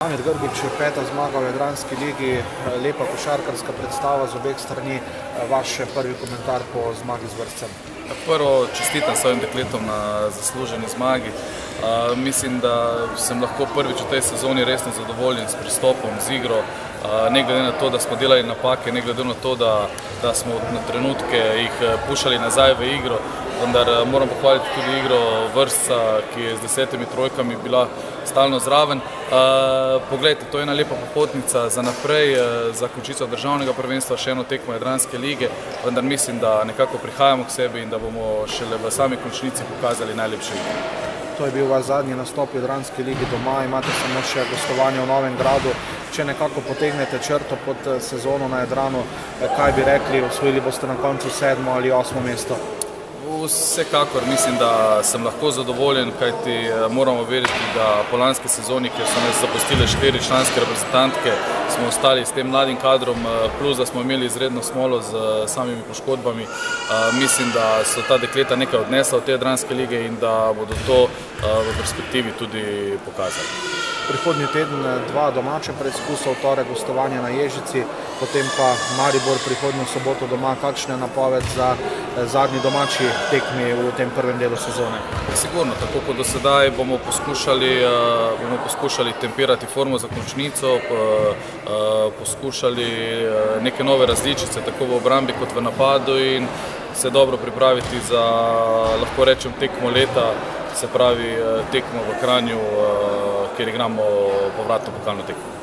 Amir Grgić, peta zmaga v Jadranski ligi, lepa košarkarska predstava z obeh strani. Vaš prvi komentar po zmagi z vrstcem? Prvo, čestitam svojim dekletom na zasluženi zmagi. Mislim, da sem lahko prvič v tej sezoni resno zadovoljen s pristopom, z igro, ne glede na to, da smo delali napake, ne glede na to, da smo na trenutke jih pušali nazaj v igro, vendar moram pohvaliti tudi igro vrstca, ki je z 10 trojkami bila stalno zraven. Poglejte, to je ena lepa popotnica za naprej, za končnico državnega prvenstva, še eno tekmo Jadranske lige, vendar mislim, da nekako prihajamo k sebi in da bomo šele v sami končnici pokazali najlepše igre. To je bil vaš zadnji nastop v Jadranski ligi doma, imate samo še gostovanje v Novem Gradu. Če nekako potegnete črto pod sezono na Jadranu, kaj bi rekli, osvojili boste na koncu 7. ali 8. mesto? Vsekakor mislim, da sem lahko zadovoljen, kajti moramo veriti, da po lanski sezoni, kjer so nas zapustile 4 članske reprezentantke, smo ostali s tem mladim kadrom, plus da smo imeli izredno smolo z samimi poškodbami. Mislim, da so ta dekleta nekaj odnesla od te Jadranske lige in da bodo to v perspektivi tudi pokazali. Prihodnji teden 2 domače preizkusa, v torek gostovanje na Ježici, potem pa Maribor prihodnjo soboto doma. Kakšna je napoved za zadnji domači tekmi v tem prvem delu sezone? Sigurno, tako kot do sedaj bomo poskušali tempirati formo za končnico, poskušali neke nove različice, tako v obrambi kot v napadu, in se dobro pripraviti za, lahko rečem, tekmo leta, se pravi tekmo v Kranju, kjer igramo povratno pokalno tekmo.